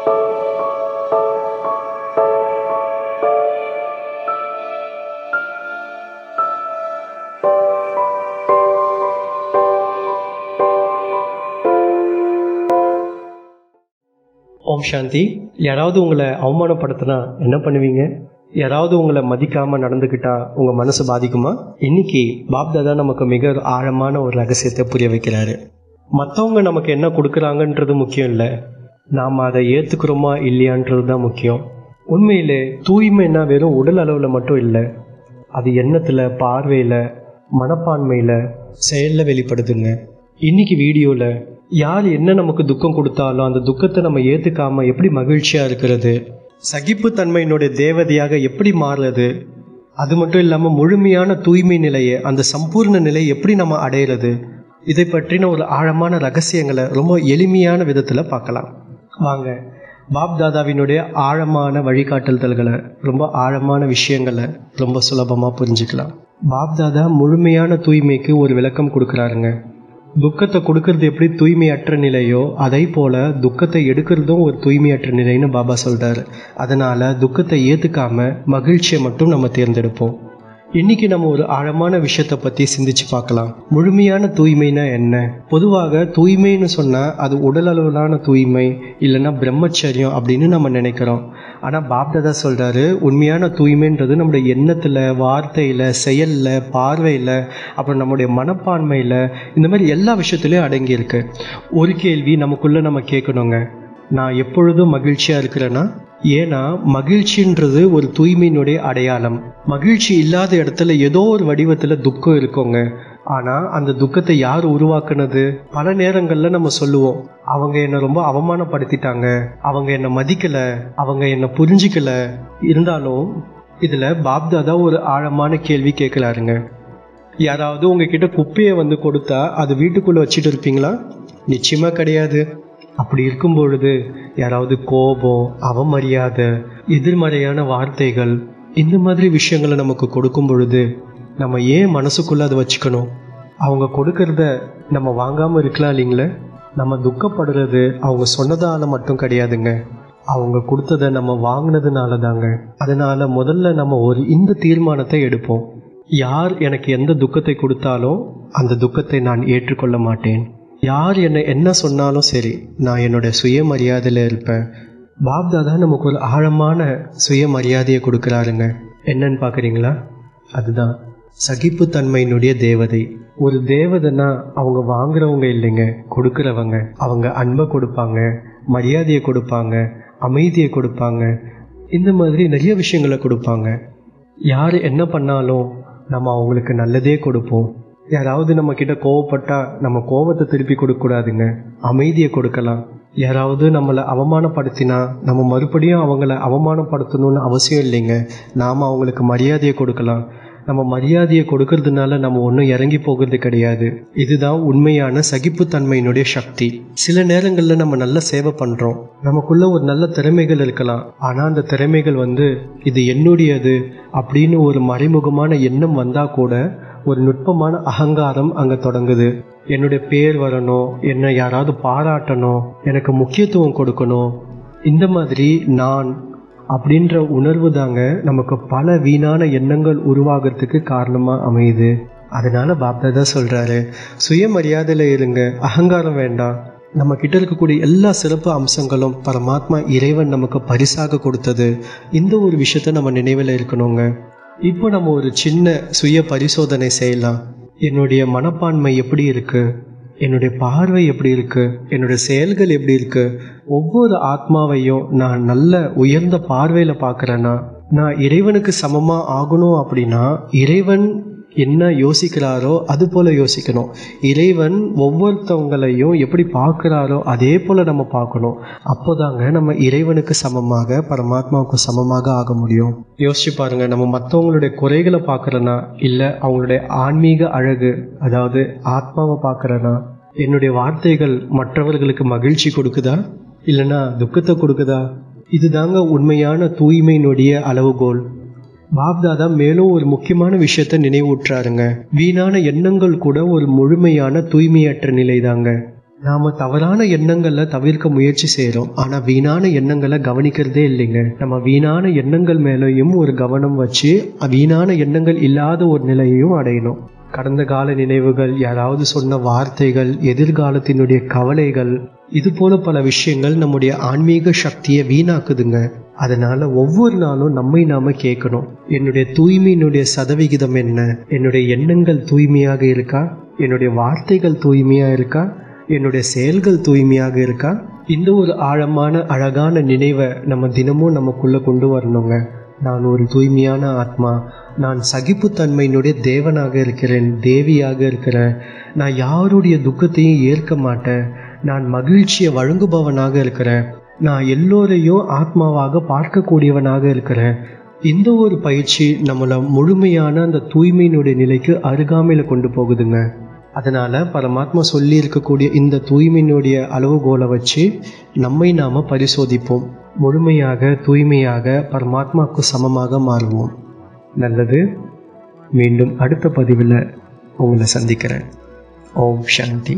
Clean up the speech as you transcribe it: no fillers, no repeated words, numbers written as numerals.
ஓம் சாந்தி. யாராவது உங்களை அவமானப்படுத்தினா என்ன பண்ணுவீங்க? யாராவது உங்களை மதிக்காமல் நடந்துக்கிட்டா உங்கள் மனசு பாதிக்குமா? இன்னைக்கு பாப்தாதா நமக்கு மிக ஆழமான ஒரு ரகசியத்தை புரிய வைக்கிறாரு. மற்றவங்க நமக்கு என்ன கொடுக்குறாங்கன்றது முக்கியம் இல்லை, நாம் அதை ஏற்றுக்கிறோமா இல்லையான்றது தான் முக்கியம். உண்மையிலே தூய்மைன்னா வெறும் உடல் அளவில் மட்டும் இல்லை, அது எண்ணத்தில், பார்வையில், மனப்பான்மையில், செயலில் வெளிப்படுதுங்க. இன்னைக்கு வீடியோவில் யார் என்ன நமக்கு துக்கம் கொடுத்தாலும் அந்த துக்கத்தை நம்ம ஏற்றுக்காமல் எப்படி மகிழ்ச்சியாக இருக்கிறது, சகிப்புத்தன்மையினுடைய தேவதையாக எப்படி மாறுறது, அது மட்டும் இல்லாமல் முழுமையான தூய்மை நிலையை, அந்த சம்பூர்ண நிலையை எப்படி நம்ம அடையிறது, இதை பற்றின ஒரு ஆழமான ரகசியங்களை ரொம்ப எளிமையான விதத்தில் பார்க்கலாம். வாங்க, பாப்தாதாவினுடைய ஆழமான வழிகாட்டுதல்களை, ரொம்ப ஆழமான விஷயங்களை ரொம்ப சுலபமாக புரிஞ்சுக்கலாம். பாப்தாதா முழுமையான தூய்மைக்கு ஒரு விளக்கம் கொடுக்குறாருங்க. துக்கத்தை கொடுக்கறது எப்படி தூய்மையற்ற நிலையோ அதை போல் துக்கத்தை எடுக்கிறதும் ஒரு தூய்மையற்ற நிலைன்னு பாபா சொல்கிறார். அதனால் துக்கத்தை ஏற்றுக்காம மகிழ்ச்சியை மட்டும் நம்ம தேர்ந்தெடுப்போம். இன்றைக்கி நம்ம ஒரு ஆழமான விஷயத்தை பற்றி சிந்திச்சு பார்க்கலாம். முழுமையான தூய்மைனா என்ன? பொதுவாக தூய்மைன்னு சொன்னால் அது உடல் அளவிலான தூய்மை, இல்லைன்னா பிரம்மச்சரியம் அப்படின்னு நம்ம நினைக்கிறோம். ஆனால் பாப்தாதா சொல்கிறாரு, உண்மையான தூய்மைன்றது நம்முடைய எண்ணத்தில், வார்த்தையில், செயலில், பார்வையில், அப்புறம் நம்முடைய மனப்பான்மையில், இந்த மாதிரி எல்லா விஷயத்துலையும் அடங்கியிருக்கு. ஒரு கேள்வி நமக்குள்ளே நம்ம கேட்கணுங்க, நான் எப்பொழுதும் மகிழ்ச்சியாக இருக்கிறேன்னா? ஏன்னா மகிழ்ச்சின்றது ஒரு தூய்மையினுடைய அடையாளம். மகிழ்ச்சி இல்லாத இடத்துல ஏதோ ஒரு வடிவத்தில் துக்கம் இருக்குங்க. ஆனால் அந்த துக்கத்தை யார் உருவாக்குனது? பல நேரங்களில் நம்ம சொல்லுவோம், அவங்க என்னை ரொம்ப அவமானப்படுத்திட்டாங்க, அவங்க என்னை மதிக்கலை, அவங்க என்னை புரிஞ்சிக்கலை. இருந்தாலும் இதில் பாப்தாதா ஒரு ஆழமான கேள்வி கேட்குறாருங்க. யாராவது உங்ககிட்ட குப்பையை வந்து கொடுத்தா அது வீட்டுக்குள்ளே வச்சுட்டு இருப்பீங்களா? நிச்சயமாக கிடையாது. அப்படி இருக்கும் பொழுது யாராவது கோபம், அவமரியாதை, எதிர்மறையான வார்த்தைகள், இந்த மாதிரி விஷயங்களை நமக்கு கொடுக்கும் பொழுது நம்ம ஏன் மனசுக்குள்ளே அதை வச்சுக்கணும்? அவங்க கொடுக்கறத நம்ம வாங்காமல் இருக்கலாம் இல்லைங்களே? நம்ம துக்கப்படுறது அவங்க சொன்னதால் மட்டும் கிடையாதுங்க, அவங்க கொடுத்ததை நம்ம வாங்கினதுனால தாங்க. அதனால் முதல்ல நம்ம இந்த தீர்மானத்தை எடுப்போம், யார் எனக்கு எந்த துக்கத்தை கொடுத்தாலும் அந்த துக்கத்தை நான் ஏற்றுக்கொள்ள மாட்டேன். யார் என்னை என்ன சொன்னாலும் சரி, நான் என்னுடைய சுயமரியாதையில் இருப்பேன். பாப்தாதா நமக்கு ஒரு ஆழமான சுயமரியாதையை கொடுக்குறாருங்க. என்னன்னு பார்க்குறீங்களா? அதுதான் சகிப்புத்தன்மையினுடைய தேவதை. ஒரு தேவதைன்னா அவங்க வாங்குறவங்க இல்லைங்க, கொடுக்குறவங்க. அவங்க அன்பை கொடுப்பாங்க, மரியாதையை கொடுப்பாங்க, அமைதியை கொடுப்பாங்க, இந்த மாதிரி நிறைய விஷயங்களை கொடுப்பாங்க. யார் என்ன பண்ணாலும் நம்ம அவங்களுக்கு நல்லதே கொடுப்போம். யாராவது நம்ம கிட்ட கோவப்பட்டால் நம்ம கோவத்தை திருப்பி கொடுக்கக்கூடாதுங்க, அமைதியை கொடுக்கலாம். யாராவது நம்மளை அவமானப்படுத்தினா நம்ம மறுபடியும் அவங்கள அவமானப்படுத்தணும்னு அவசியம் இல்லைங்க, நாம் அவங்களுக்கு மரியாதையை கொடுக்கலாம். நம்ம மரியாதையை கொடுக்கறதுனால நம்ம ஒன்றும் இறங்கி போகிறது கிடையாது. இதுதான் உண்மையான சகிப்புத்தன்மையினுடைய சக்தி. சில நேரங்களில் நம்ம நல்ல சேவை பண்ணுறோம், நமக்குள்ள ஒரு நல்ல திறமைகள் இருக்கலாம், ஆனால் அந்த திறமைகள் இது என்னுடையது அப்படின்னு ஒரு மறைமுகமான எண்ணம் வந்தால் கூட ஒரு நுட்பமான அகங்காரம் அங்கே தொடங்குது. என்னுடைய பேர் வரணும், என்னை யாராவது பாராட்டணும், எனக்கு முக்கியத்துவம் கொடுக்கணும், இந்த மாதிரி நான் அப்படின்ற உணர்வு தாங்க நமக்கு பல வீணான எண்ணங்கள் உருவாகிறதுக்கு காரணமாக அமையுது. அதனால பாப்தாதா சொல்கிறாரு, சுயமரியாதையில் இருங்க, அகங்காரம் வேண்டாம். நம்ம கிட்ட இருக்கக்கூடிய எல்லா சிறப்பு அம்சங்களும் பரமாத்மா இறைவன் நமக்கு பரிசாக கொடுத்தது. இந்த ஒரு விஷயத்த நம்ம நினைவில் இருக்கணுங்க. இப்போ நம்ம ஒரு சின்ன சுய பரிசோதனை செய்யலாம். என்னுடைய மனப்பான்மை எப்படி இருக்குது? என்னுடைய பார்வை எப்படி இருக்குது? என்னுடைய செயல்கள் எப்படி இருக்குது? ஒவ்வொரு ஆத்மாவையும் நான் நல்ல உயர்ந்த பார்வையில் பார்க்குறேன்னா, நான் இறைவனுக்கு சமமாக ஆகணும். அப்படின்னா இறைவன் என்ன யோசிக்கிறாரோ அது போல் யோசிக்கணும். இறைவன் ஒவ்வொருத்தவங்களையும் எப்படி பார்க்குறாரோ அதே போல் நம்ம பார்க்கணும். அப்போதாங்க நம்ம இறைவனுக்கு சமமாக, பரமாத்மாவுக்கு சமமாக ஆக முடியும். யோசிச்சு பாருங்க, நம்ம மற்றவங்களுடைய குறைகளை பார்க்குறேன்னா, இல்லை அவங்களுடைய ஆன்மீக அழகு, அதாவது ஆத்மாவை பார்க்குறேன்னா, என்னுடைய வார்த்தைகள் மற்றவர்களுக்கு மகிழ்ச்சி கொடுக்குதா இல்லைன்னா துக்கத்தை கொடுக்குதா? இதுதாங்க உண்மையான தூய்மையினுடைய அளவுகோல். பாப்தாதா மேலும் ஒரு முக்கியமான விஷயத்தை நினைவூட்டுறாருங்க. வீணான எண்ணங்கள் கூட ஒரு முழுமையான தூய்மையற்ற நிலை தாங்க. நாம் தவறான எண்ணங்களை தவிர்க்க முயற்சி செய்கிறோம், ஆனால் வீணான எண்ணங்களை கவனிக்கிறதே இல்லைங்க. நம்ம வீணான எண்ணங்கள் மேலேயும் ஒரு கவனம் வச்சு வீணான எண்ணங்கள் இல்லாத ஒரு நிலையையும் அடையணும். கடந்த கால நினைவுகள், யாராவது சொன்ன வார்த்தைகள், எதிர்காலத்தினுடைய கவலைகள், இது போல பல விஷயங்கள் நம்முடைய ஆன்மீக சக்தியை வீணாக்குதுங்க. அதனால ஒவ்வொரு நாளும் நம்மை நாம கேட்கணும், என்னுடைய தூய்மையினுடைய சதவிகிதம் என்ன? என்னுடைய எண்ணங்கள் தூய்மையாக இருக்கா? என்னுடைய வார்த்தைகள் தூய்மையாக இருக்கா? என்னுடைய செயல்கள் தூய்மையாக இருக்கா? இந்த ஒரு ஆழமான அழகான நினைவை நம்ம தினமும் நமக்குள்ளே கொண்டு வரணுங்க. நான் ஒரு தூய்மையான ஆத்மா, நான் சகிப்புத்தன்மையினுடைய தேவனாக இருக்கிறேன், தேவியாக இருக்கிறேன், நான் யாருடைய துக்கத்தையும் ஏற்க மாட்டேன், நான் மகிழ்ச்சியை வழங்குபவனாக இருக்கிறேன், நான் எல்லோரையும் ஆத்மாவாக பார்க்கக்கூடியவனாக இருக்கிறேன். இந்த ஒரு பயிற்சி நம்மளை முழுமையான அந்த தூய்மையினுடைய நிலைக்கு அருகாமையில் கொண்டு போகுதுங்க. அதனால் பரமாத்மா சொல்லி இருக்கக்கூடிய இந்த தூய்மையினுடைய அளவுகோலை வச்சு நம்மை நாம் பரிசோதிப்போம். முழுமையாக தூய்மையாக பரமாத்மாவுக்கு சமமாக மாறுவோம். நல்லது. மீண்டும் அடுத்த பதிவில் உங்களை சந்திக்கிறேன். ஓம் சாந்தி.